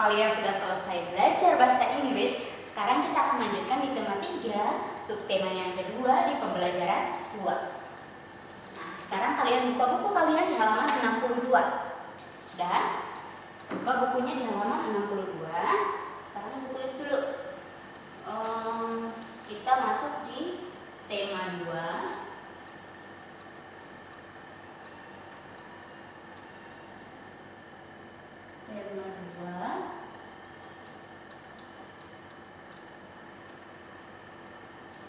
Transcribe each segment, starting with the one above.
kalian sudah selesai belajar bahasa Inggris, sekarang kita akan lanjutkan di tema 3, subtema yang kedua di pembelajaran 2. Nah, sekarang kalian buka buku kalian di halaman 62. Sudah? Buka bukunya di halaman 62. Sekarang kita tulis dulu. Kita masuk di tema 2. Tema 2.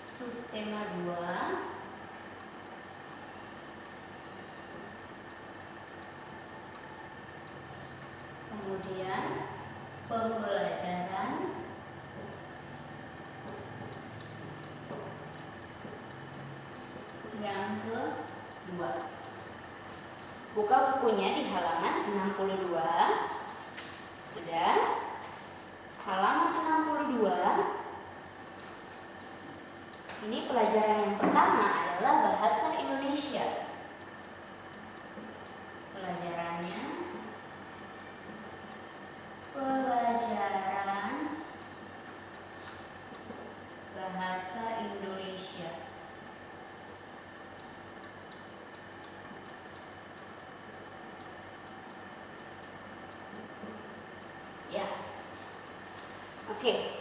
Subtema 2. Kemudian pembelajaran yang kedua. Buka bukunya di halaman 62. Sudah? Halaman 62. Ini pelajaran yang pertama adalah bahasa Indonesia. Pelajaran bahasa Indonesia. Ya. Oke.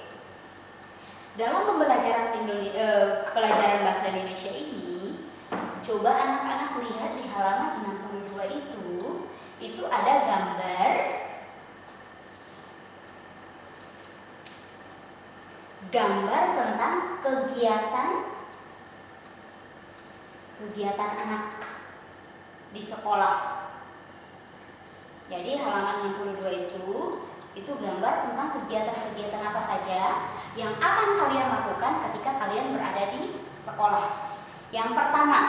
Dalam pelajaran bahasa Indonesia ini, coba anak-anak lihat di halaman 62 itu ada gambar tentang kegiatan anak di sekolah. Jadi halaman 62 itu gambar tentang kegiatan-kegiatan apa saja yang akan kalian lakukan ketika kalian berada di sekolah. Yang pertama,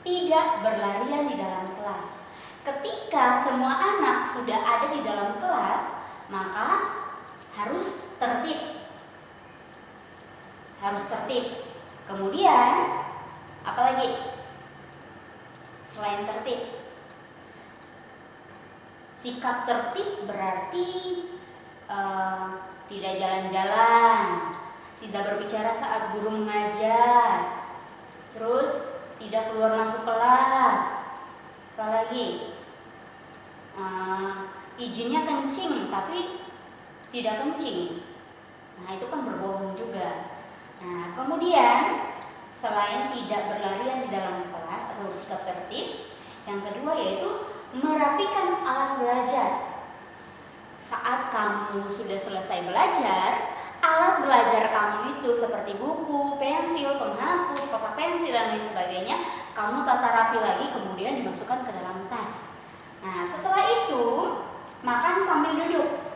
tidak berlarian di dalam kelas. Ketika semua anak sudah ada di dalam kelas, maka harus tertib. Kemudian, apa lagi? Selain tertib, sikap tertib berarti tidak jalan-jalan, tidak berbicara saat guru mengajar, terus tidak keluar masuk kelas. Apalagi izinnya kencing tapi tidak kencing. Nah, itu kan berbohong juga. Nah, kemudian selain tidak berlarian di dalam kelas atau bersikap tertib, yang kedua yaitu merapikan alat belajar. Saat kamu sudah selesai belajar, alat belajar kamu itu seperti buku, pensil, penghapus, kotak pensil dan lain sebagainya, kamu tata rapi lagi kemudian dimasukkan ke dalam tas. Nah, setelah itu makan sambil duduk.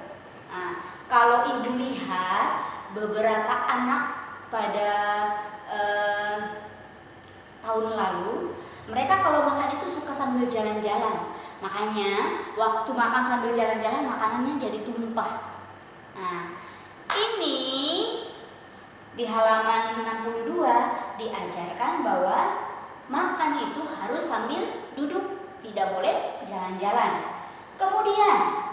Nah, kalau ibu lihat beberapa anak pada tahun lalu, mereka kalau makan itu suka sambil jalan-jalan. Makanya waktu makan sambil jalan-jalan makanannya jadi tumpah. Nah, ini di halaman 62 diajarkan bahwa makan itu harus sambil duduk, tidak boleh jalan-jalan. Kemudian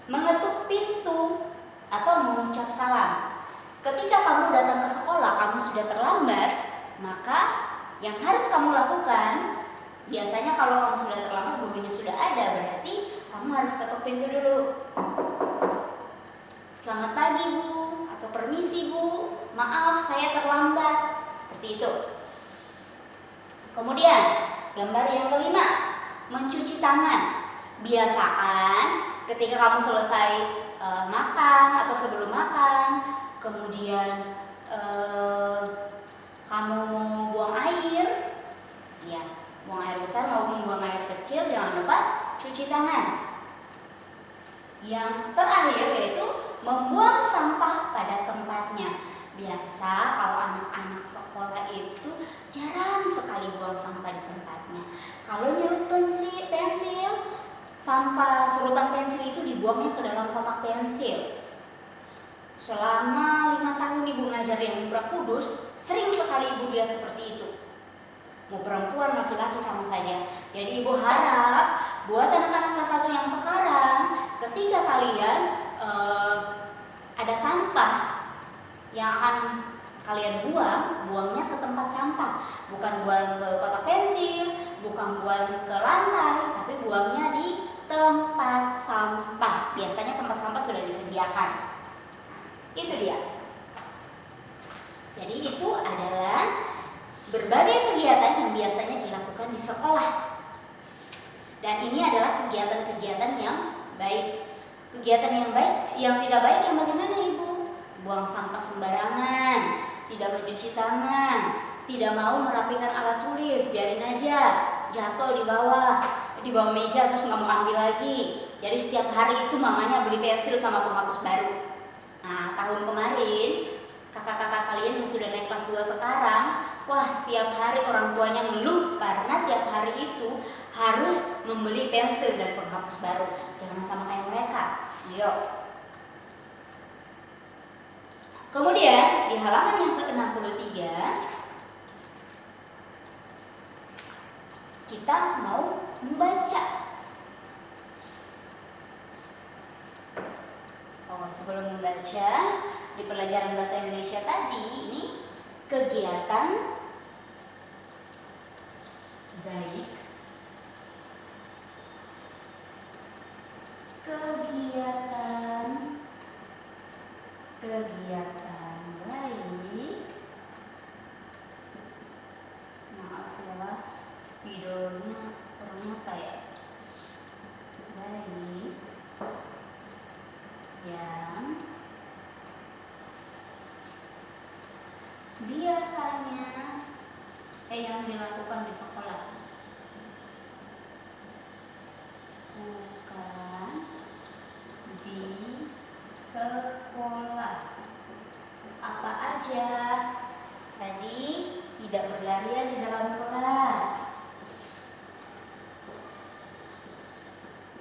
mengetuk pintu atau mengucap salam. Ketika kamu datang ke sekolah, kamu sudah terlambat, maka yang harus kamu lakukan, biasanya kalau kamu sudah terlambat, gurunya sudah ada, berarti kamu harus ketuk pintu dulu. Selamat pagi Bu, atau permisi Bu, maaf saya terlambat, seperti itu. Kemudian gambar yang kelima, mencuci tangan. Biasakan ketika kamu selesai makan atau sebelum makan, kemudian kamu mau buang air, ya, buang air besar maupun buang air kecil, jangan lupa cuci tangan. Yang terakhir yaitu membuang sampah pada tempatnya. Biasa kalau anak-anak sekolah itu jarang sekali buang sampah di tempatnya. Kalau nyerut pensil, sampah serutan pensil itu dibuangnya ke dalam kotak pensil. Selama 5 tahun ibu ngajar yang di Putra Kudus, sering sekali ibu lihat seperti itu. Mau perempuan, laki-laki sama saja. Jadi ibu harap buat anak-anak kelas 1 yang sekarang, ketika sampah yang akan kalian buangnya ke tempat sampah, bukan buang ke kotak pensil, bukan buang ke lantai, tapi buangnya di tempat sampah. Biasanya tempat sampah sudah disediakan. Itu dia. Jadi itu adalah berbagai kegiatan yang biasanya dilakukan di sekolah. Dan ini adalah kegiatan-kegiatan yang baik. Kegiatan yang baik, yang tidak baik yang bagaimana Ibu? Buang sampah sembarangan, tidak mencuci tangan, tidak mau merapikan alat tulis, biarin aja jatuh di bawah meja terus nggak mau ambil lagi. Jadi setiap hari itu mamanya beli pensil sama penghapus baru. Nah, tahun kemarin kakak-kakak kalian yang sudah naik kelas 2 sekarang, wah setiap hari orang tuanya ngeluh karena tiap hari itu harus membeli pensil dan penghapus baru. Jangan sama kayak mereka. Ayo. Kemudian di halaman yang ke-63 kita mau membaca. Sebelum membaca di pelajaran bahasa Indonesia tadi, ini kegiatan baik, kegiatan baik. Maaf ya, spidolnya kurang kayak baik yang dilakukan di sekolah. Bukan di sekolah. Apa aja? Tadi tidak berlarian di dalam kelas.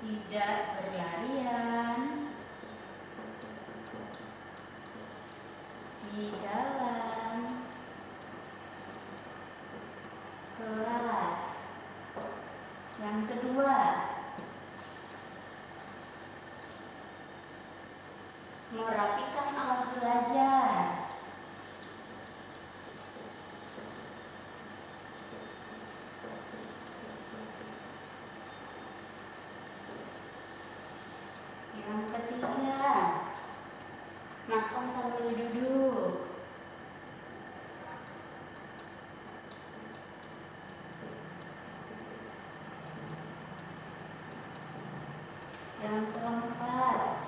Tidak berlarian di dalam kelas. Yang kedua, merapikan alat belajar. Yang ketiga, makan sambil duduk. Yang keempat,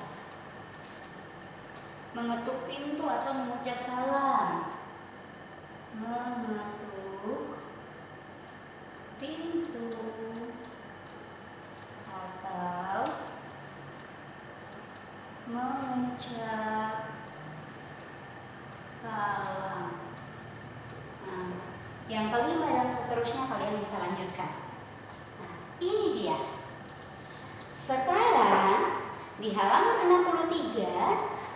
mengetuk pintu atau mengucap salam. Mengetuk pintu atau mengucap salam. Nah, yang kelima dan seterusnya kalian bisa lanjutkan. Nah, ini dia. Sekarang di halaman 63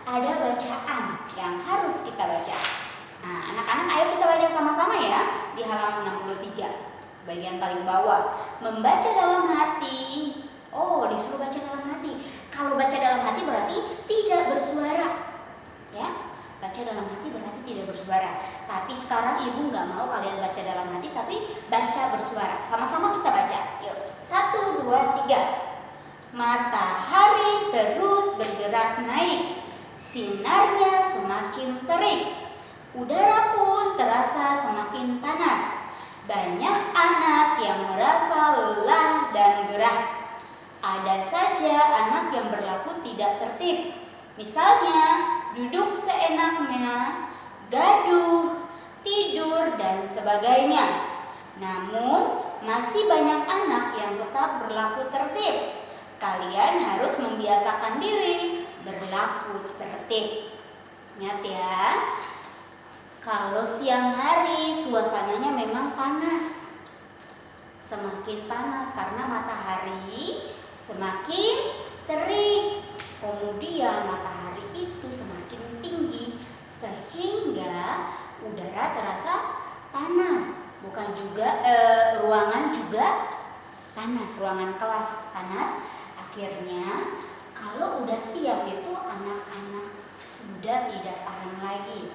ada bacaan yang harus kita baca. Nah, anak-anak ayo kita baca sama-sama ya di halaman 63. Bagian paling bawah, membaca dalam hati. Oh, disuruh baca dalam hati. Kalau baca dalam hati berarti tidak bersuara. Ya, baca dalam hati berarti tidak bersuara. Tapi sekarang ibu nggak mau kalian baca dalam hati, tapi baca bersuara. Sama-sama kita baca. Yuk, 1, 2, 3. Matahari terus bergerak naik, sinarnya semakin terik, udara pun terasa semakin panas. Banyak anak yang merasa lelah dan gerah. Ada saja anak yang berlaku tidak tertib. Misalnya, duduk seenaknya, gaduh, tidur, dan sebagainya. Namun, masih banyak anak yang tetap berlaku tertib. Kalian harus membiasakan diri berlaku tertib. Ingat ya, kalau siang hari suasananya memang panas. Semakin panas karena matahari semakin terik. Kemudian matahari itu semakin tinggi sehingga udara terasa panas. Bukan juga ruangan juga panas, ruangan kelas panas. Akhirnya kalau udah siang itu anak-anak sudah tidak tahan lagi.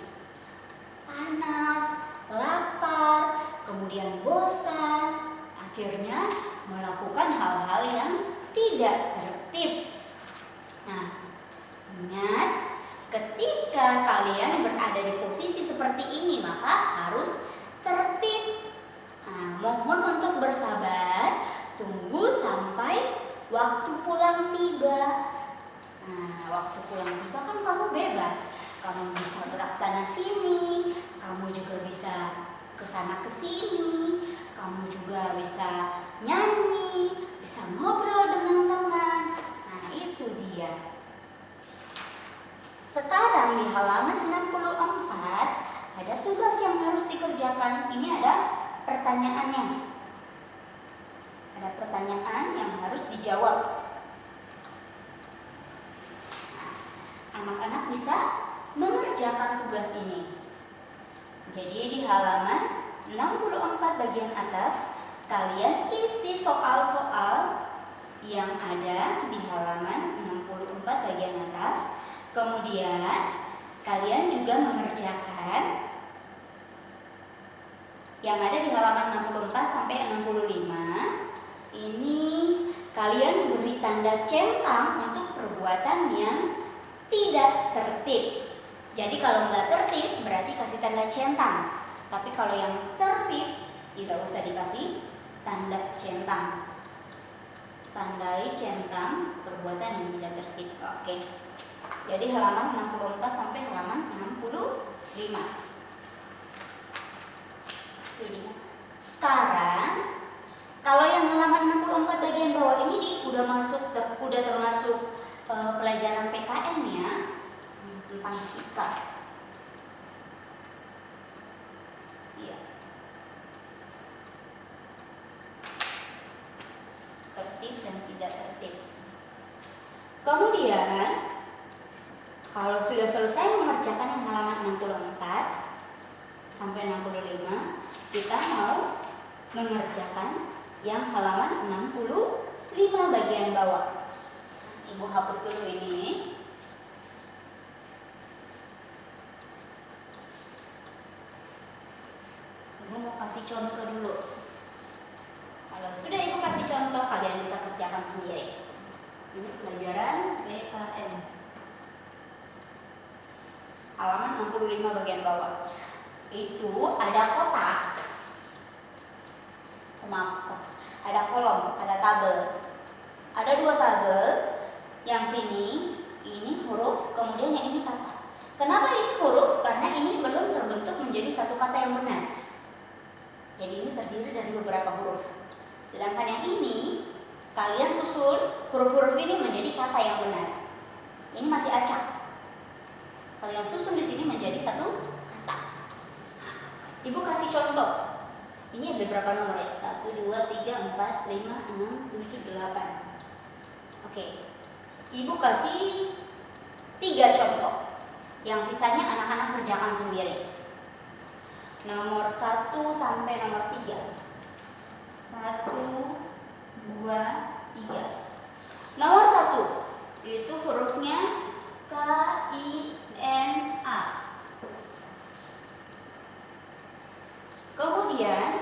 Panas, lapar, kemudian bosan, akhirnya melakukan hal-hal yang tidak tertib. Nah, ingat, ketika kalian berada di posisi seperti ini, maka harus tertib. Nah, mohon untuk bersabar, tunggu sampai waktu pulang tiba. Nah, waktu pulang tiba kan kamu bebas. Kamu bisa gerak sana sini, kamu juga bisa kesana kesini, kamu juga bisa nyanyi, bisa ngobrol dengan teman. Nah, itu dia. Sekarang di halaman 64 ada tugas yang harus dikerjakan. Ini ada pertanyaannya. Ada pertanyaan yang harus dijawab. Nah, anak-anak bisa mengerjakan tugas ini. Jadi di halaman 64 bagian atas, kalian isi soal-soal yang ada di halaman 64 bagian atas. Kemudian kalian juga mengerjakan yang ada di halaman 64 sampai 65. Ini kalian beri tanda centang untuk perbuatan yang tidak tertib. Jadi kalau nggak tertib berarti kasih tanda centang. Tapi kalau yang tertib tidak usah dikasih tanda centang. Tandai centang perbuatan yang tidak tertib. Oke. Jadi halaman 64 sampai halaman 65. Itu dia. Sekarang kalau yang halaman 64 bagian bawah ini udah termasuk pelajaran PKN-nya tentang sikap. Iya. Tertib dan tidak tertib. Kemudian kalau sudah selesai mengerjakan yang halaman 64 sampai 65, kita mau mengerjakan yang halaman 65 bagian bawah. Ibu hapus dulu ini. Ibu mau kasih contoh dulu. Kalau sudah ibu kasih contoh, kalian bisa kerjakan sendiri. Ini pelajaran PKN. Halaman 65 bagian bawah. Itu ada kotak. Ada kolom, ada tabel. Ada 2 tabel. Yang sini ini huruf, kemudian yang ini kata. Kenapa ini huruf? Karena ini belum terbentuk menjadi satu kata yang benar. Jadi ini terdiri dari beberapa huruf. Sedangkan yang ini kalian susun huruf-huruf ini menjadi kata yang benar. Ini masih acak. Kalian susun di sini menjadi satu kata. Ibu kasih contoh. Ini ada berapa nomor ya? 1, 2, 3, 4, 5, 6, 7, 8. Oke. Ibu kasih 3 contoh. Yang sisanya anak-anak kerjakan sendiri. Nomor 1 sampai nomor 3. 1, 2, 3. Nomor 1 itu hurufnya K-I-N-A. Kemudian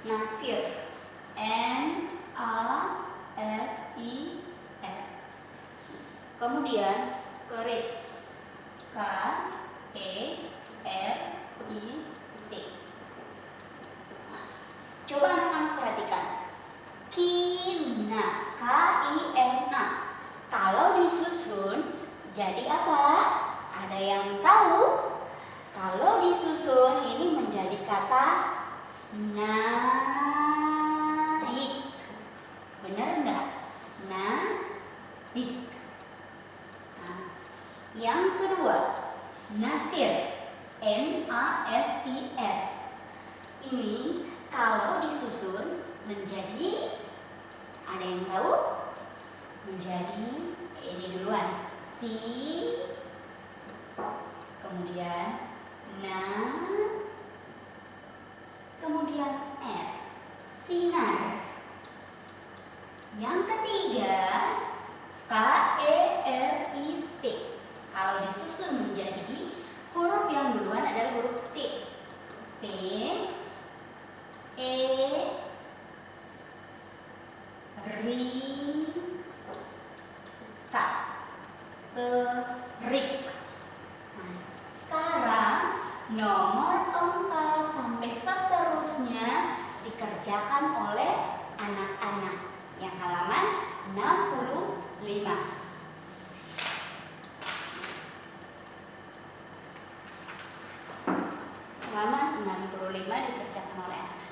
Nasir, N-A-S-I-R. Kemudian Kerit, K-E-R-I-T. Coba anak-anak perhatikan. Kina, K-I-N-A. Kalau disusun jadi apa? Ada yang tahu? Kalau disusun ini menjadi kata naik. Benar enggak? Naik. Nah, yang kedua, Nasir, N-A-S-I-R. Ini kalau disusun menjadi, ada yang tahu? Menjadi ini duluan, si, kemudian na, kemudian r, sinar. Yang ketiga, K-E-R-I-T. K Kalau disusun menjadi huruf yang duluan adalah huruf T. T, E, ri, ka, terik. Nah, sekarang nomor 4 sampai seterusnya dikerjakan oleh anak-anak yang halaman 65. Halaman 65 dikerjakan oleh anak.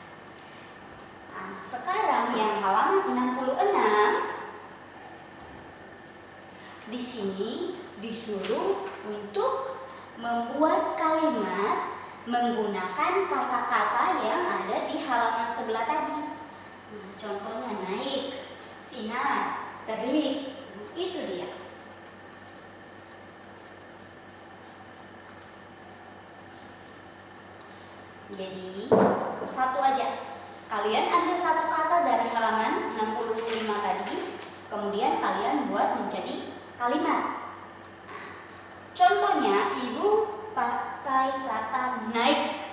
Nah, sekarang yang halaman 66 di sini disuruh untuk membuat kalimat menggunakan kata-kata yang ada di halaman sebelah tadi. Nah, contohnya naik, sinar, terik, itu dia. Jadi satu aja. Kalian ambil satu kata dari halaman 65 tadi, kemudian kalian buat menjadi kalimat. Contohnya, ibu pakai kata naik.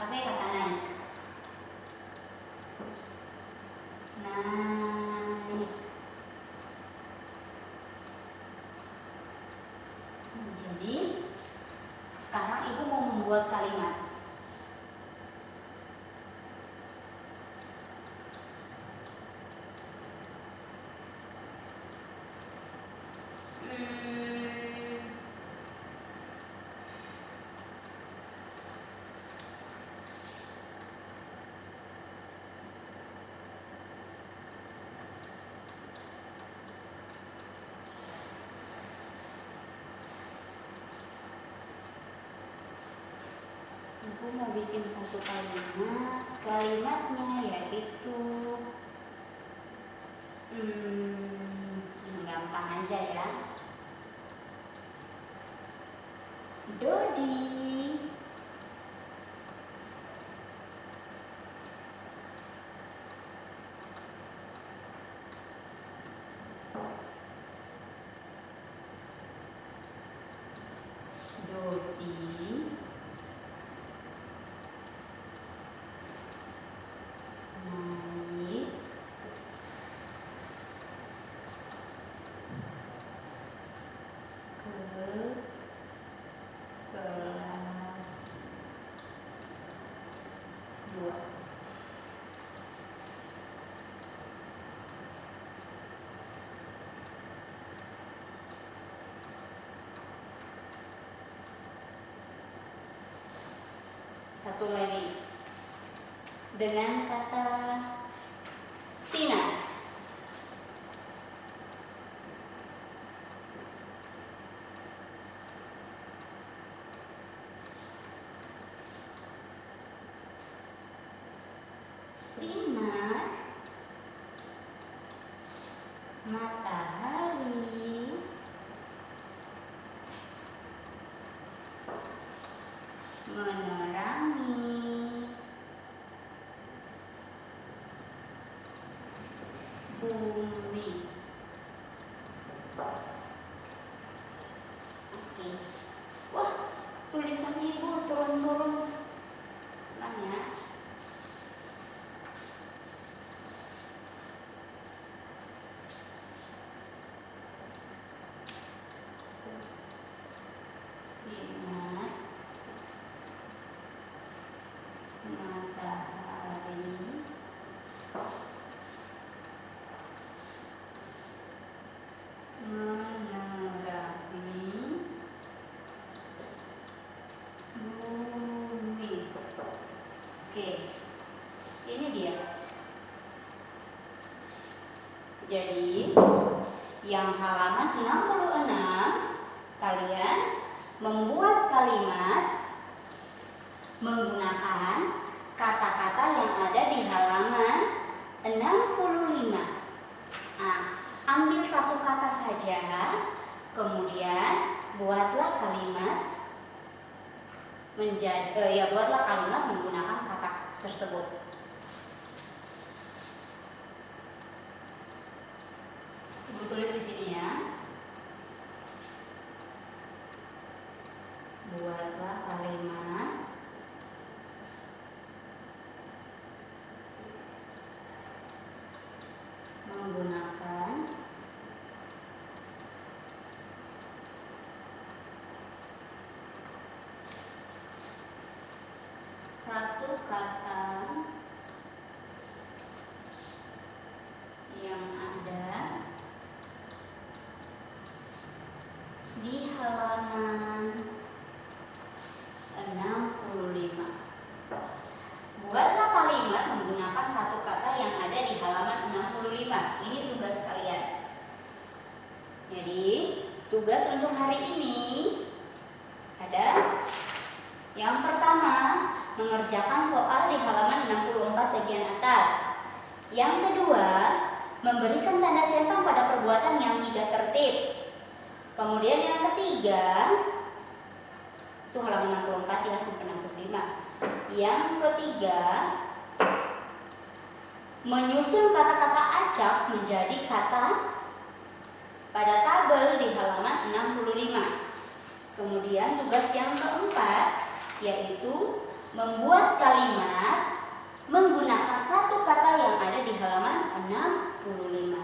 Pakai kata naik. Naik. Jadi sekarang ibu mau membuat kalimat. Ibu mau bikin satu kalimat. Kalimatnya yaitu gampang aja ya. Dodi. Dodi naik ke kelas 2. Satu lagi dengan kata sinar. Sinar matahari menerangi bumi. Oke. Wah, tulisan ibu turun-turun. Ulang ya. Sinar matahari menerangi bumi. Oke, ini dia. Jadi yang halaman 66 kalian membuat kalimat menggunakan kata-kata yang ada di halaman 65. Nah, ambil satu kata saja, kemudian buatlah kalimat buatlah kalimat menggunakan kata tersebut. Ibu tulis di sini ya. satu kata yang ada di halaman 65. Buatlah kalimat menggunakan satu kata yang ada di halaman 65. Ini tugas kalian. Jadi, tugas untuk hari ini ada yang pertama, mengerjakan soal di halaman 64 bagian atas. Yang kedua, memberikan tanda centang pada perbuatan yang tidak tertib. Kemudian yang ketiga, itu halaman 64 ya sampai 65. Yang ketiga, menyusun kata-kata acak menjadi kata pada tabel di halaman 65. Kemudian tugas yang keempat yaitu membuat kalimat menggunakan satu kata yang ada di halaman 65.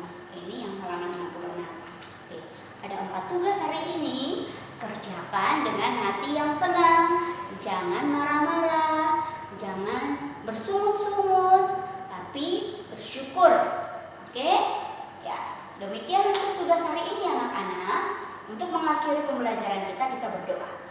Ini yang halaman 66. Oke, ada 4 tugas hari ini. Kerjakan dengan hati yang senang. Jangan marah-marah, jangan bersungut-sungut, tapi bersyukur. Oke? Ya, demikian untuk tugas hari ini anak-anak. Untuk mengakhiri pembelajaran kita berdoa.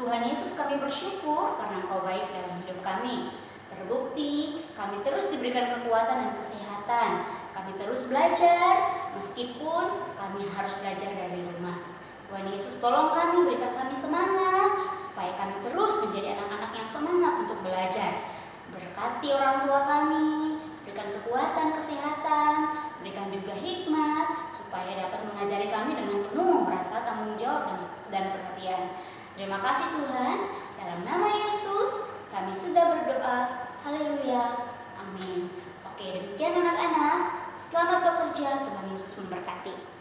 Tuhan Yesus, kami bersyukur karena Engkau baik dalam hidup kami. Terbukti kami terus diberikan kekuatan dan kesehatan. Kami terus belajar meskipun kami harus belajar dari rumah. Tuhan Yesus, tolong kami, berikan kami semangat supaya kami terus menjadi anak-anak yang semangat untuk belajar. Berkati orang tua kami, berikan kekuatan, kesehatan, berikan juga hikmat supaya dapat mengajari kami dengan penuh rasa tanggung jawab dan perhatian. Terima kasih Tuhan, dalam nama Yesus kami sudah berdoa. Haleluya, amin. Oke, demikian anak-anak. Selamat bekerja, Tuhan Yesus memberkati.